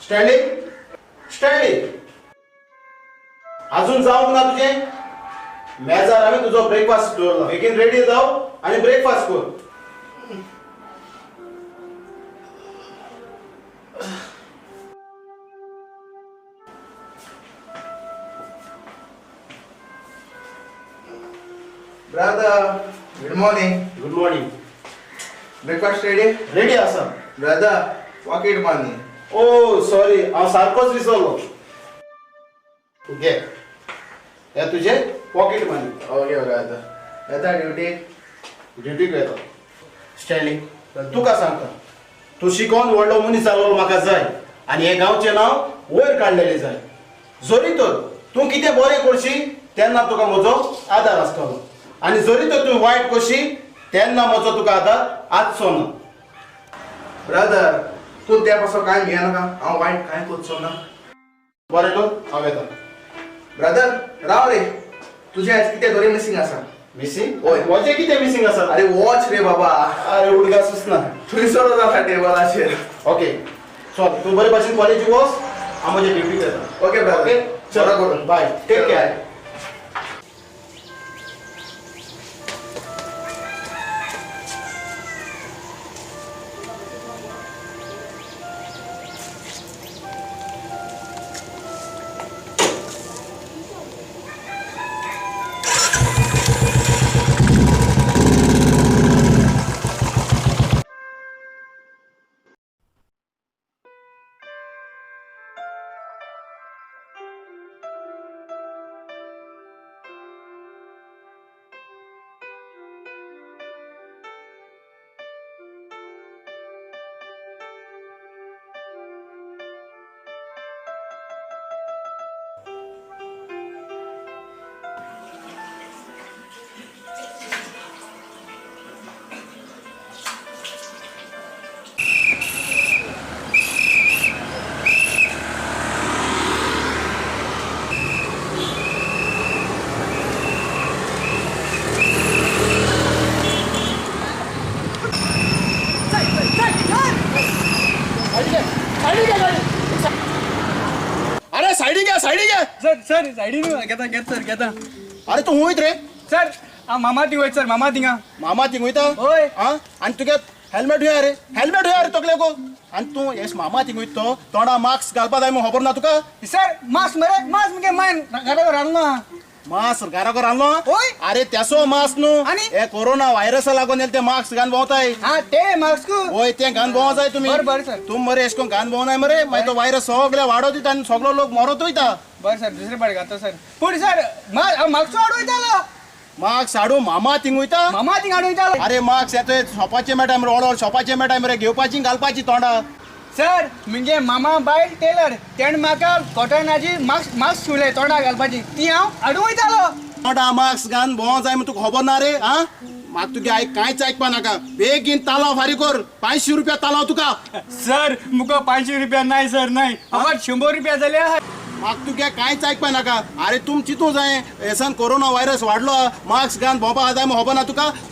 Standing standing अजून जाऊ ना तुझे मेजार आम्ही तुझो ब्रेकफास्ट दवरला बेगीन रेडी जाव आणि ब्रेकफास्ट कर. Brother, good morning. Good morning. Breakfast ready? Ready आसा. Brother, pocket money. ओ सॉरी हांव सारकोच विसरलो. घे हे तुझे पॉकेट मनी. Okay, brother. Brother, duty. ड्युटीक येता. स्टँडिंग तुका सांगता तू शिकोवन व्हडलो मनीस जालो म्हाका जाय आनी हे गांवचें नांव वयर काडलेलें जाय. जरी तर तूं कितें बरें करशी तेन्ना तुका म्हजो आदार आसतलो आनी जरी तर तूं वायट करशी तेन्ना म्हजो तुका आदार आसचो ना. Brother, तू त्यापासून काय घे नका हांव वाईट काय करचो ना. बरें तर हांव येता. ब्रदर राव रे तुझे आज किती दोरे मिसिंग असा. मिसिंग ओय. म्हजें कितें मिसिंग आसा. अरे वॉच रे बाबा. अरे उडगा सुचना. थंयसर जाता टेबलाचेर. ओके चल तू बरे भाशेन कॉलेजीक वच हांव म्हजे ड्युटीक येता. Okay brother. ओके चला चल करून बाय टेक केअर. अरे साइडी घ्या साइडी घ्या. सर सायडीन घेता. अरे तू हुंयत रे. सर मामा थिंग वयत सर मामा थिंगा. मामा थिंग वयता. होय. आं आनी तुगे हेल्मेट हुंया रे हेल्मेट हुंया रे तकले गो. आनी तू येस मामा थिंग वयत तो तोंडा मास्क घालपा जाय म्हूण खबर ना तुका. सर मास्क मगे मायन घरावर रांदलो मास्क घराको रांदलो. होय. अरे त्यासो मास्क न्हू आनी? हे कोरोना व्हायरसा लागून येले ते मास्क घालून भोंवताय. हा ते मास्क होय ते घालून भोंवा जाय तुमी. बरं सर. तुम मरे एश कोन घालून भोंवनाय मरे मागीर तो व्हायरस सगळे वाडत वयता आनी सगळो लोक मरत वयता. बरं सर दुसरे पाड घालता सर. पूण सर मास्क अडवयतालो. मास्क हाडू मामा थिंग वयता. मामा थिंग अडवयतालो. अरे मास्क येतोय शॉपाचे मेळटा मरे ऑर्डर शॉपाचे मेळटा मरे घेवपाची घालपाची तोंडा. सर म्हणजे मामा बायल टेलर तेण म्हाका कॉटनाची मास्क शिवले तोंडा घालपाची ती हांव अडवयतालो. तोंडा मास्क घालून भोंवा जाय म्हूण तुका खबर ना रे. आं म्हाका तुगे कांयच आयकपा नाका बेगीन तालाव फारीक कर. 500 रुपया तालाव तुका. सर मुको 500 रुपया नाही सर नाही फकत 100 रुपया जाले. म्हाका तुगे कांयच आयकपा नाका. अरे तुम चिंतू जाय हेसान कोरोना व्हायरस वाडलो मास्क घालून भोंवपा जाय म्हूण खबर ना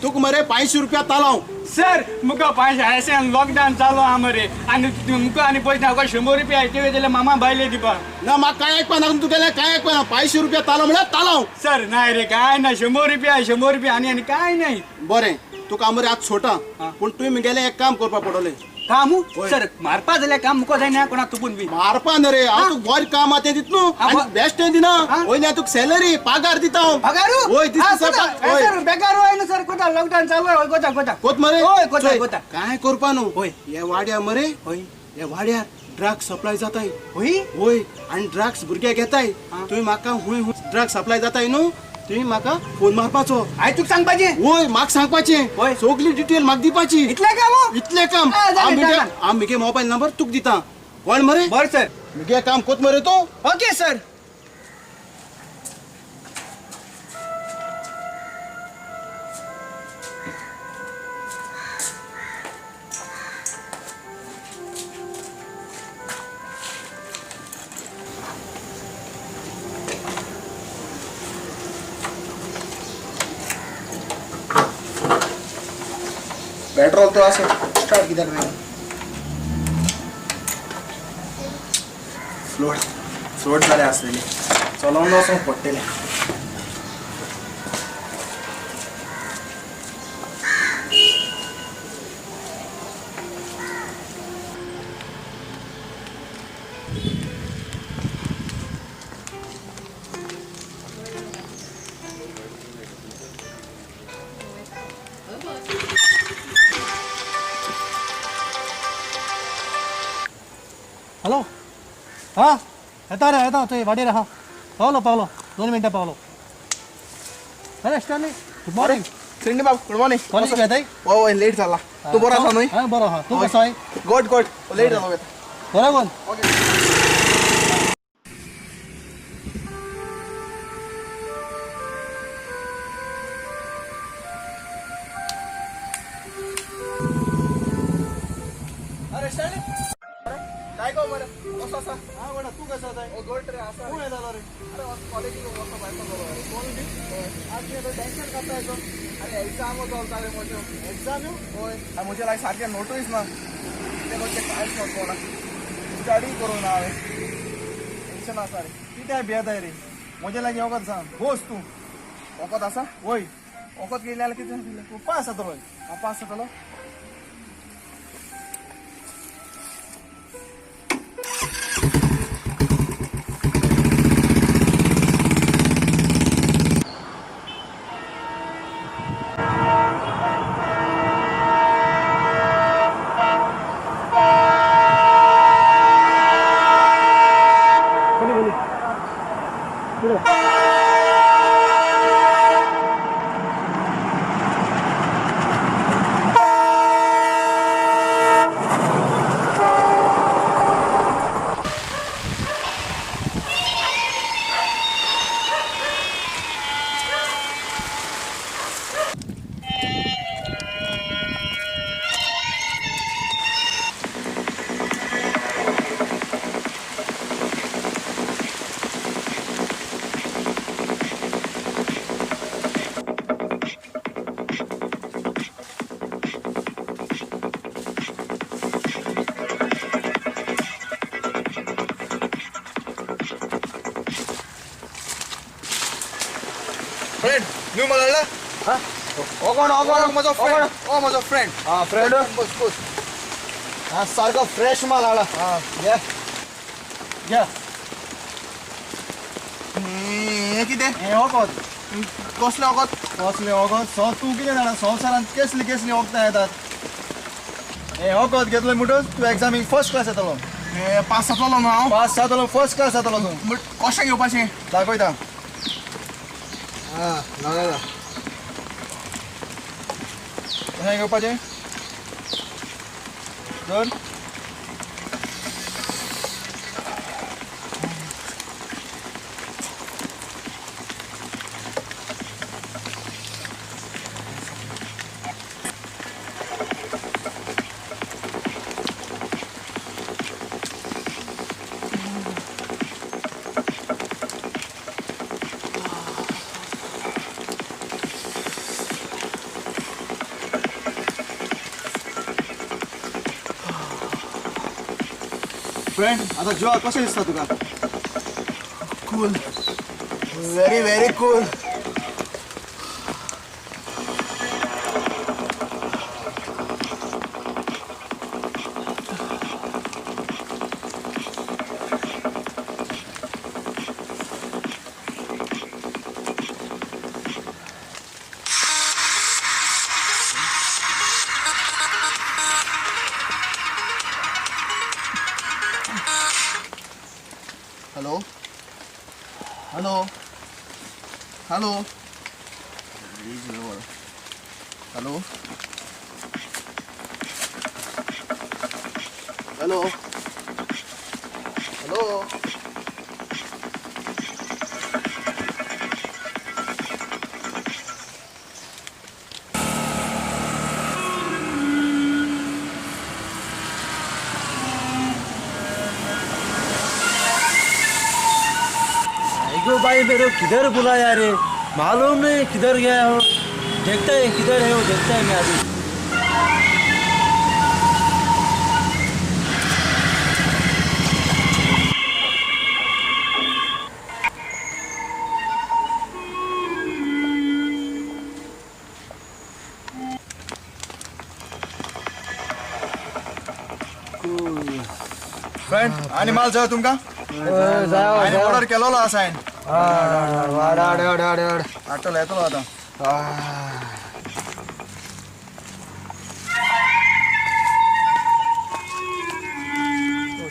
तुका मरे 500 रुपया तालाव. सर मुको 500 लॉकडाऊन चालू आहा मरे आणि मुको आणि पयशे हांव 100 रुपया ते जाल्यार मामा बायले दिवपा. ना म्हाका कांय आयकपा नाका तुगेलें कांय आयकपा ना. 500 रुपया तालाव म्हळ्यार तालाव. सर नाही रे काय ना 100 रुपया आणि काय नाही. बरें तुका मरे आज सोटा पूण तुवें म्हगेलें एक काम करपा पडटलें. काम सर मारपा जाल्यार काम मुको जायना कोणा तुपून बी. मारपा न्ही रे हांव तुका बरें काम आहा तें दित न्हू आनी बेस्ट दिना. वयल्यान हांव तुका सॅलरी पगार दिता हांव. पगारू होय दिता. सर बेकार होय ना सर कोता लॉकडाऊन चालू आहे कोता कोत मरे होय कोता चोय, कोता काय करपा न्हू. होय. हे वाड्या मरे होय हे वाड्यार ड्रग्स सप्लाय जाताय. होय होय आनी ड्रग्स भुरगे घेताय. तुवें म्हाका हुंय ड्रग्स सप्लाय जाताय न्हू तुवें म्हाका फोन मारपाचो. हांव तुका सांगपाचें. होय म्हाका सांगपाचें. होय. सगळी डिटेल म्हाका दिवपाची. इतलें काम इतलें काम हांव म्हगे मोबायल नंबर तुका दिता. कळ्ळें मरे. बरें सर म्हगे काम कोत मरे तूं. Okay sir. पेट्रोल तो असं स्टार्ट कित्याक नाही. सोड जाले आसलेली चलोवन वचोंक पडटलें. हॅलो हां येता थंय वाटेर आहा पावलो 2 मिनटां पावलो. अरे स्टॅनली गुड मॉर्निंग. श्रीनी बाब गुड मॉर्निंग. कॉलेज येताय? हय लेट जाला. तूं बरो आसा न्हय? हां बरो आहा. तूं कसो आहे? गुड लेट जालो वता. बरो कोण? अरे स्टॅनली काय गो मरे कसो आसा? हां बडा तू कसो आहे? ओ गुड रे आसा. तू येतालो रे? अरे कॉलेजीक वचो भायर सगळो. कोण बी? आज मी आता टेन्शन करता येतो. अरे एग्जाम चलता रे म्हज्यो. एक्झाम येऊ? होय आनी म्हजे लायक सारकें नोटूच ना. कितें कशें कांयच नोटपो ना. स्टडी करूं ना हांवें. टेन्शन आसा रे. कित्याक भियेताय रे? म्हजे लागीं वखद सांग. बोस तूं. वखद आसा? वय वखद घेतले जाल्यार कितें जातलें? तूं पास जातलो. हांव पास जातलो. फ्रेंड न्यू मळ्ळा? हो कोण म्हजो फ्रेंड. हो म्हजो फ्रेंड. हां फ्रेंड. बस. हां सारको फ्रेश माल हाडा. हां घे घे. हें कितें? हें वखद. कसलें वखद? कसलें वखद? तूं कितें जाणा संवसारांत कसलीं वखदां येतात. हें वखद घेतलें म्हणटच तूं एग्जामीक फर्स्ट क्लास येतलो. हें पास जातलो न्हू हांव? पास जातलो फर्स्ट क्लास जातलो तूं. बट कशें घेवपाचें? दाखयता. नाका कशें घेवपाचें? धर. फ्रेंड आता जिवा कशें दिसता तुका? Cool. Very very cool. Hello hello hello hello hello hello. अयो भाई मेरे को किधर बुलाया रे? मालूम नहीं किधर गया हो. देखता है किधर है वो. देखता है मैं अभी. फ्रेंड आणि माल जाय तुमका आणि ऑर्डर केलेलो आसा आटलो येतलो आता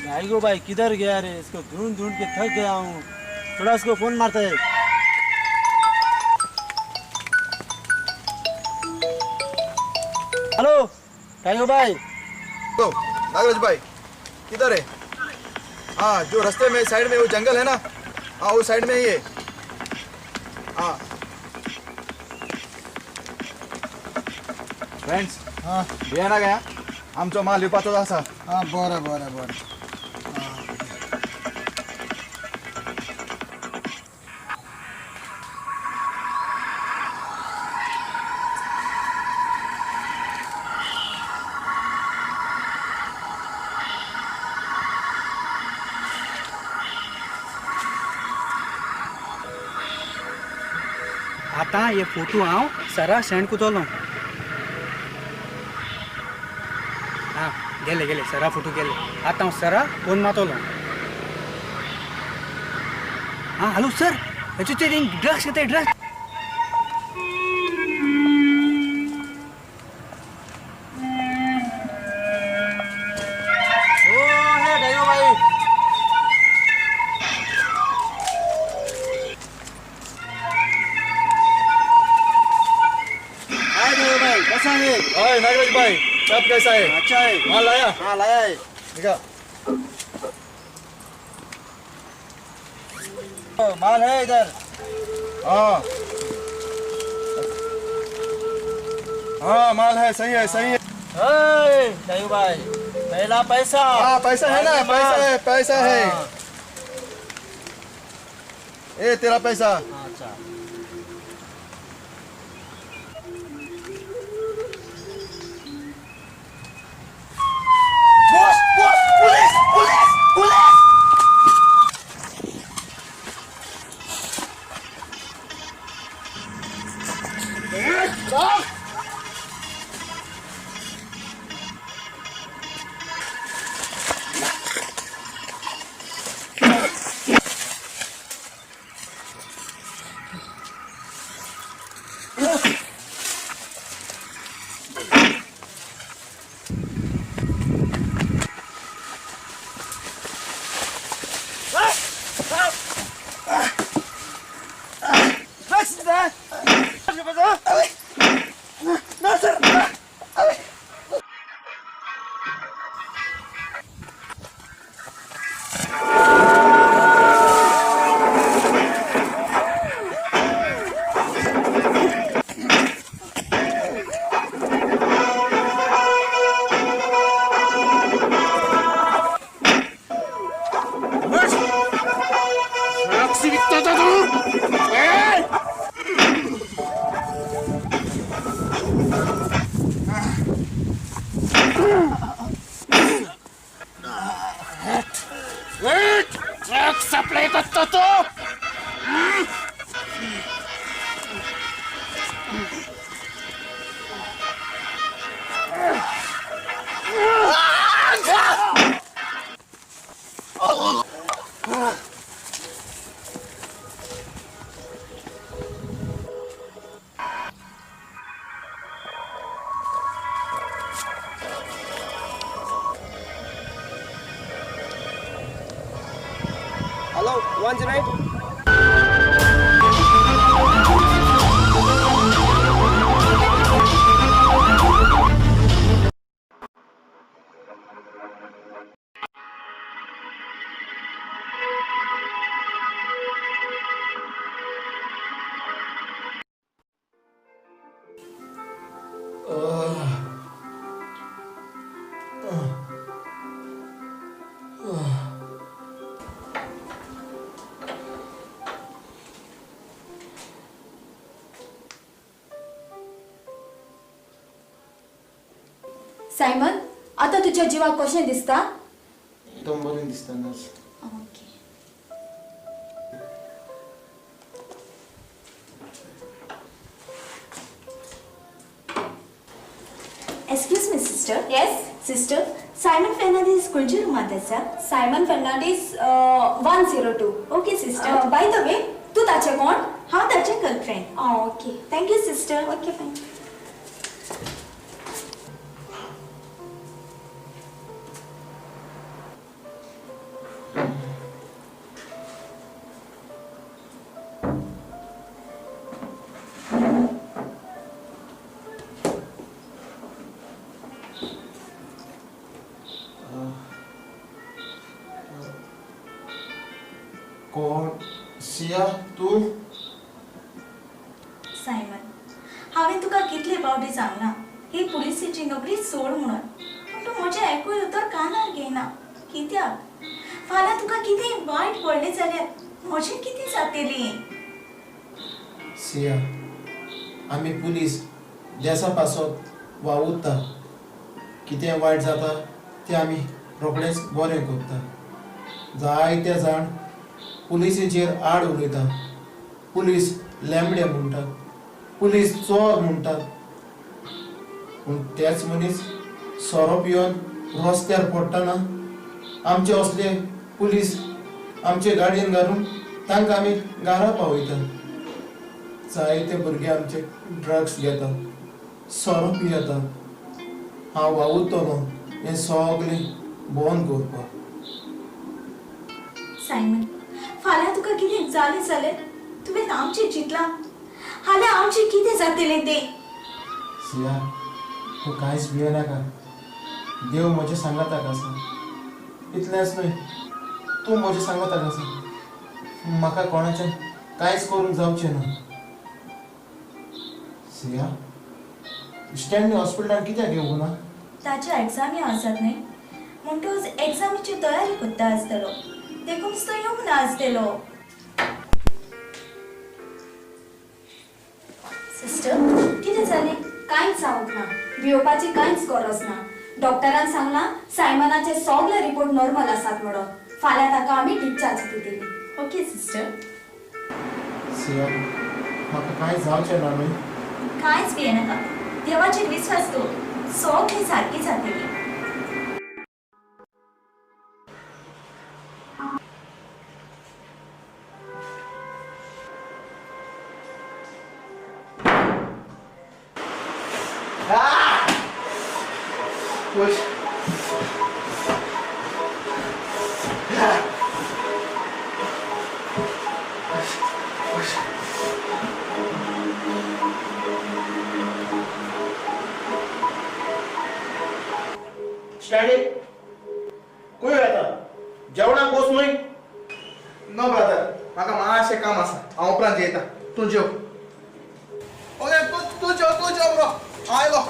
टाइगो भाई किधर गया रे? इसको ढूंढ ढूंढ के थक गया हूँ। थोड़ा इसको फोन मारता है। हेलो टाइगो भाई। तो नागराज भाई किधर है? हाँ जो रास्ते में साइड में वो जंगल है ना, हाँ वो साइड में ही है। हाँ फ्रेंड्स हां बिया ना गया आमचो माल विपाचो आसा. हां बरं बरं बरं आता ये फोटो हांव सरा सेंड कोतलो हां गेले गेले सरा फोटो गेले आता हांव सरा फोन मारतलो हां हॅलो सर हेचे ते ड्रग्स येते ड्रग्स ओ हे टाइगो भाई। हाय टाइगो भाई कैसा है? हाय नागराज भाई सब कैसा है? अच्छा है। माल लाया? हाँ लाया है। देखा माल है इधर। हाँ हाँ माल है सही है टाइगो भाई पहला पैसा। हाँ पैसा है ना, पैसा है हाँ। ए तेरा पैसा. अच्छा हेलो 108 सायमन आता तुझ्या जीवाक कशें दिसता एकदम बरें दिसता nurse. Okay excuse me sister sister yes sister Simon Fernandes खंयच्या रुमांत आसा Simon Fernandes 102 okay sister by the way तूं ताचें कोण हांव ताचें girlfriend okay thank you sister okay फायन कोण सिया तू सायमन हांवें तुका कितले फावटी सांगलां ही पुलिसेची नोकरी सोड म्हणून पूण तूं म्हजें आयकूय उतर कानार घेयना कित्याक फाल्यां तुका कितें वायट पडलें जाल्यार म्हजें कितें जातलें सिया आमी पुलीस देसा पासत वावुरता कितें वायट जाता तें आमी रोखडेंच बरें करता जायते जाण पुलिसेचेर आड उलयता पुलीस लेंबडे म्हणटात पुलीस चोर म्हणटात पूण तेच मनीस सोरो पिवन रस्त्यार पडटना आमचे असले पुलीस आमचे गाडयेन घालून तांकां आमी घरा पावयता जायते भुरगे आमचे ड्रग्स घेतात सोरो पियेतात हांव वावुरतलो हें सगळें बंद करपाक सायमन फाल्यां तुका कितें जालें जाल्यार तुवें आमचें चिंतलां हाल्यार आमचें कितें जातलें तें सिया तूं कांयच भियेनाका देव म्हजे सांगाताक आसा इतलेंच न्हय तूं म्हजे सांगाताक आसा म्हाका कोणाचें कांयच करूंक जावचें ना सिया स्टँडनी हॉस्पिटलान कित्याक येवंक ना ताच्या एग्जामी आसात न्हय म्हूण तूं एग्जामीची तयारी करता आसतलो देखूनच तो येवंक ना आसतलो सिस्टर कितें जालें कांयच जावंक ना भिवपाची कांयच गरज ना डॉक्टरान सांगलां सायमनाचे सगळे रिपोर्ट नॉर्मल आसात म्हणून फाल्यां ताका आमी डिस्चार्ज दितली ओके सिस्टर सिया म्हाका कांय जावचें ना न्हय कांयच भियेनाका देवाचेर विश्वास दवर सगळें सारकी जातली Push. स्टँडिंग खंय येता जेवणाक बस न्हय नो ब्रदर म्हाका मातशें काम आसा हांव उपरांत येता तूं जेव ओके तूं जेव ब्रो हांव आयलो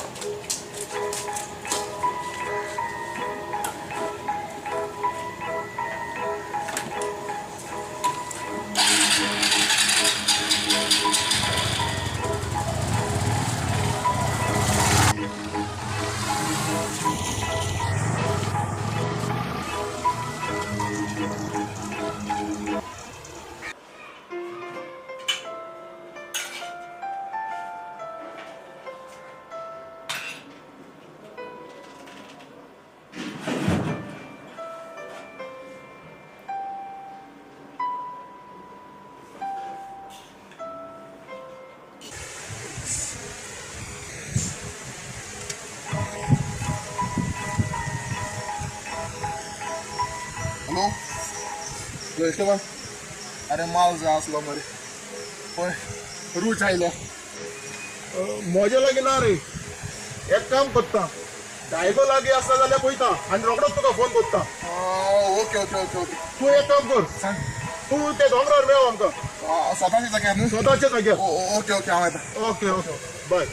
हॅलो वेलकम अरे माल जाय आसलो मरे पळय रूच आयलो म्हजे लागीं ना रे एक काम करता डायगो लागीं आसता जाल्यार पळयता आनी रोखडोच तुका फोन करता ओके ओके ओके ओके तूं एक काम कर तूं ते दोंगरार मेळ आमकां स्वताच्या जाग्यार न्हू स्वताच्या जाग्यार ओके ओके हांव येता ओके ओके बाय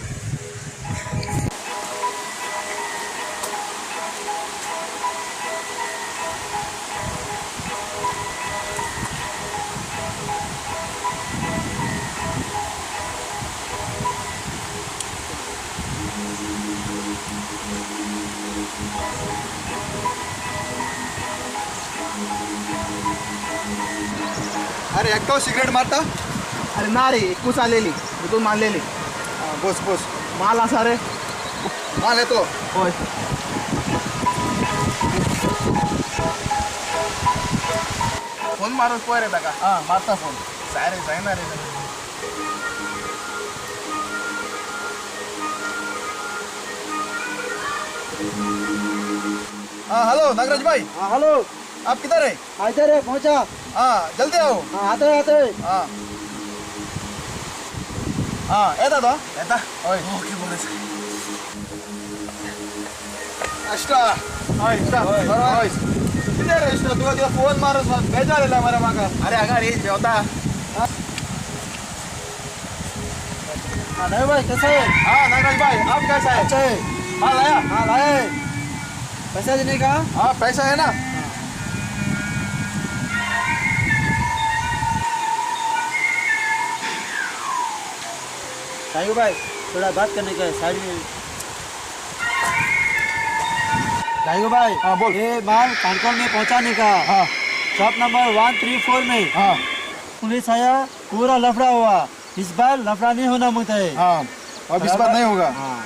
अरे एकटो सिगरेट मारता अरे ना रे एकूच आलेली तितून मारलेली बस बस माल आसा रे माल येतो हय फोन मारून पळय रे ताका हां मारता फोन जाय रे जायना रे हाँ हेलो नागराज भाई हाँ हेलो आप किधर है इधर है पहुंचा हाँ जल्दी आओ हाँ आते हाँ हाँ येता ओय ओके बोले अष्टा हय इष्टा हय किती रे इष्टा तुका फोन मारस बेजार येला मरे म्हाका अरे हांगा रे देवता हाँ नहीं भाई कैसा है हाँ नागराज भाई आप कैसा है अच्छा है माल आया हाँ लाए पैसा देने का हाँ पैसा है ना साहिब भाई थोड़ा बात करने का है साइड में साहिब भाई हाँ, बोल। ये माल कानकोन में पहुंचाने का हाँ शॉप नंबर 134 में हाँ पुलिस आया पूरा लफड़ा हुआ इस बार लफड़ा नहीं होना मुझे है हाँ अब इस बार नहीं होगा हाँ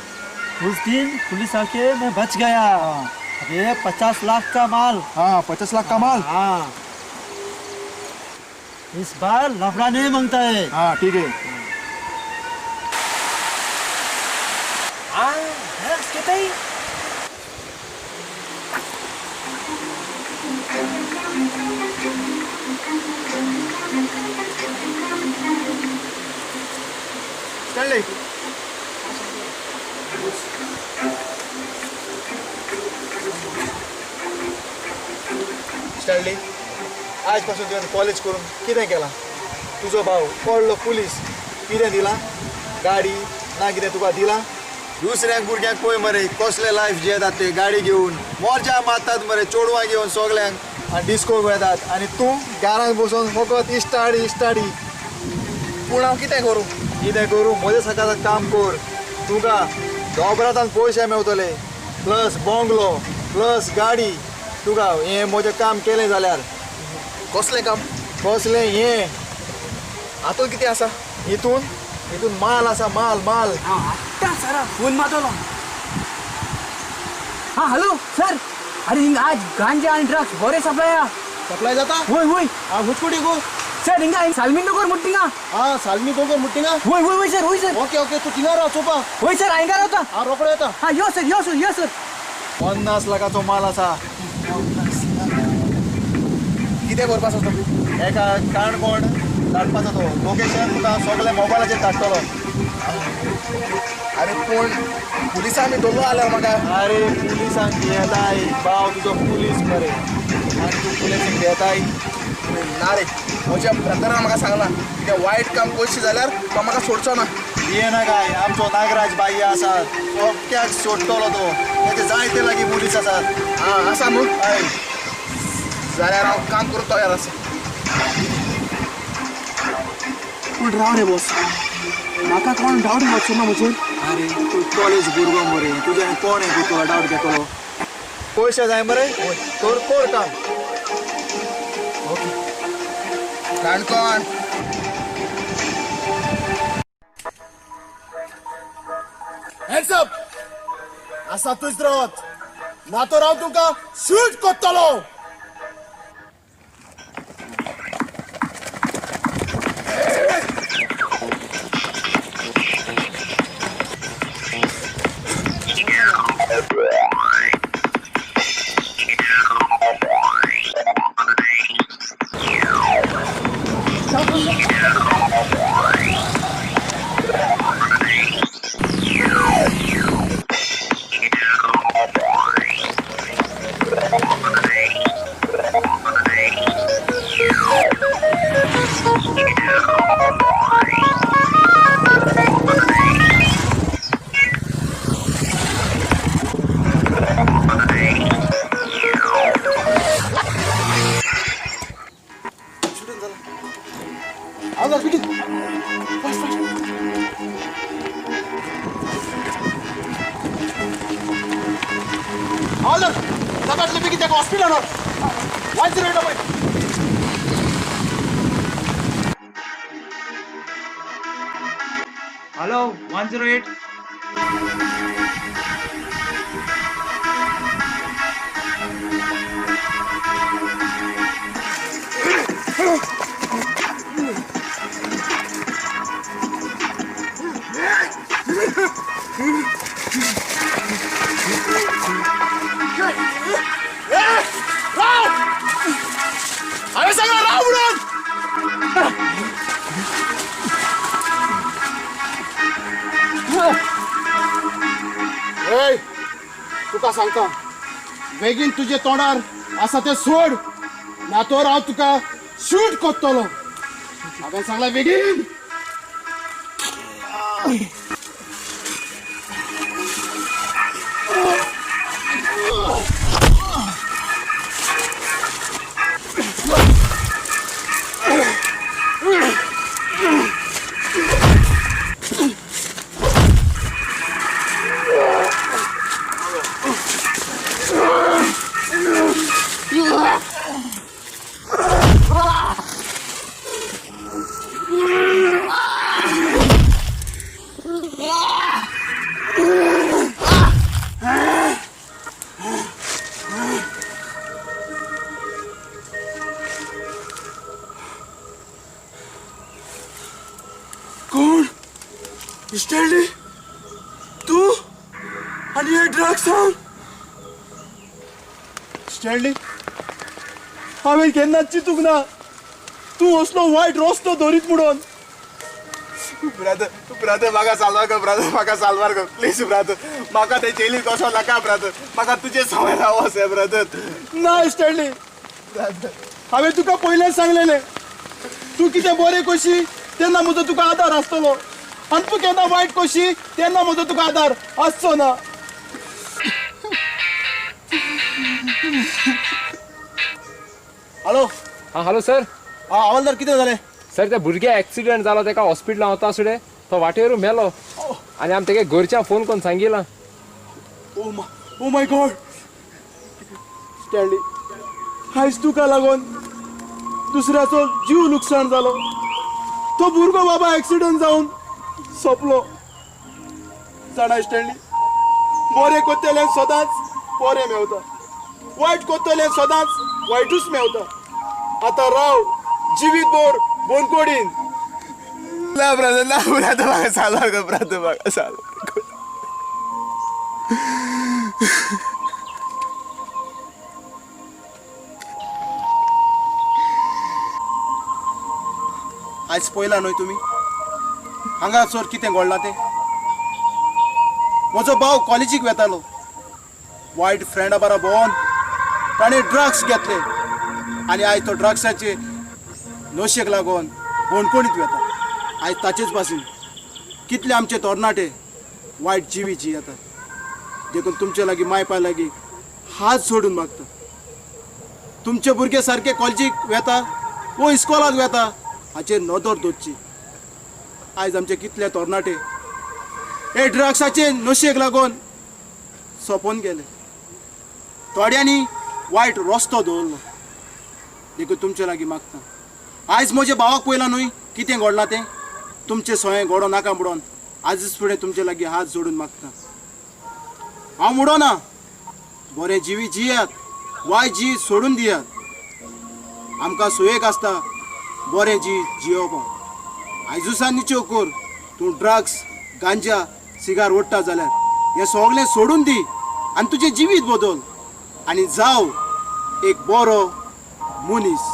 उस दिन पुलिस आके मैं बच गया अब ये 50 लाख का माल हाँ 50 लाख का माल हाँ इस बार लफड़ा नहीं मांगता है हाँ ठीक है Stanley. स्टॅनली आजपासून तुवें कॉलेज करून कितें केलां तुजो भाव पडलो पुलीस कितें दिलां गाडी ना कितें तुका दिलां दुसऱ्यांक भुरग्यांक पळय मरे कसले लायफ जियेतात ते गाडी घेवन मोरजा मारतात मरे चोडवां घेवन सगल्यांक आनी डिस्को वेतात आनी तूं घरांत बसून फकत इश्टाडी पूण हांव कितें करूं म्हज्या सकाळां काम कर तुका दोबरातान पयशे मेवतले प्लस बंगलो प्लस गाडी तुका हें म्हजें काम केलें जाल्यार कसलें हें हातून कितें आसा हितून माल आसा माल सर फोन मारतलो हां हॅलो सर अरे हिंगा आज गांजा आणि ड्रग्स बरे सप्लाय जाता होय आ हुचकुडी गो सर हिंगा सालमीन नगर मुट्टिंगा आ सालमी दोघं मुट्टिंगा होय सर ओके तू थिंगा राव चोपा होय सर हांगा रावता आ रोकडो येता हा यो सर 50 लाखाचो माल आसा कितें करपाचो तो एका काणकोण धाडपाचो तो लोकेशन तुका सगळे मोबायलाचेर धाडटलो अरे पूण पुलिसां आमी दवरलो जाल्यार म्हाका अरे पुलिसांक घेताय भाव तुजो पुलीस मरे आनी तूं पुलिसीक घेताय ना रे म्हज्या ब्रदरान म्हाका सांगलां कितें वायट काम करशी जाल्यार तो म्हाका सोडचो ना येना काय आमचो नागराज बाई आसा सोबत्याक सोडटलो तो तेजे जायते लागीं पुलीस आसात आं आसा न्हू हय जाल्यार हांव काम करूंक तयार आसा पूण राव रे बॉस म्हाका कोण डावट मारचो ना म्हजेर अरे तूं कॉलेज भुरगो मरे तुज्यान कोण हे तुका डावट घेतलो पयशे जाय मरे तर कर काम काणकोण Hands up! असा तुझ रावत ना तो राव तुका शूट करतलो Alır. Sakatlı bir gidecek hospital var. 108. Hello 108 Hands तुका सांगता बेगीन तुजे तोंडार आसा ते सोड ना तर हांव तुका शूट कोत्तलो हांवें सांगला बेगीन कोण स्टँडी तू आणि हे ड्रग्स हांव स्टँडी हांवें केन्नाच चिंतूंक ना तूं असलो वायट रस्तो धरीत म्हणून ब्रदर म्हाका साल्वार कर ब्रदर म्हाका साल्वार कर प्लीज ब्रदर म्हाका ते जेलीत कसो नाका ब्रदर म्हाका तुजे सवय रावोस हे ब्रदर ना स्टँडी हांवें तुका पयलेंच सांगलेलें तूं कितें बरें कशी तेन्ना म्हजो तुका आदार आसतलो आनी तूं केन्ना वायट कशी तेन्ना म्हजो तुका आदार आसचो ना हॅलो हां हॅलो सर हवालदार कितें जालें सर त्या भुरग्या एक्सिडेंट जालो तेका हॉस्पिटलां वता सुडे तो वाटेर मेलो आनी आमी तेगे घरच्या फोन करून सांगिला ओ माय गॉड स्टँडी आयज तुका लागून दुसऱ्याचो जीव लुकसाण जालो तो भुरगो बाबा एक्सिडेंट जावन सोंपलो जाणा स्टँडी बरें कोत्तले सदांच बरें मेवता वायट कोत्तले सदांच वायटूच मेवता आतां राव जिवीत भर बोनकोडीन ना ब्रदर म्हाका साल्वार कर ब्रदर म्हाका साल्वार कर आयज पयला न्हय तुमी हांगासर कितें घडलां तें म्हजो भाव कॉलेजीक वेतालो वायट फ्रेंडा बारा भोंवन ताणें ड्रग्स घेतले आनी आयज तो ड्रग्साचे नशेक लागून बोणकोणीत वेता आयज ताचेच पासून कितले आमचे तरणाटे वायट जिवी जियेतात देखून तुमचे लागीं मायपा लागीं हात सोडून मागता तुमचे भुरगे सारके कॉलेजीक वेता वो इस्कॉलाक वेता हाचेर नदर दवरची आयज आमचे कितले तरणाटे हे ड्रग्साचे नशेक लागून सोंपोन गेले थोड्यांनी वायट रस्तो दवरलो देखून तुमचे लागीं मागता आयज म्हज्या भावाक पयलां न्हय कितें घडलां तें तुमचें सोयें घडो नाका म्हणून आजच फुडें तुमचे लागीं हात जोडून मागता हांव म्हणना बरें जिवी जियात वायट जी सोडून दियात आमकां सोयेक आसता बरें जी जियोवपाक आयजुसान निच्यो कर तूं ड्रग्स गांजा सिगार ओडटा जाल्यार हें सगळें सोडून दी आनी तुजें जिवीत बदल आनी जाव एक बरो मनीस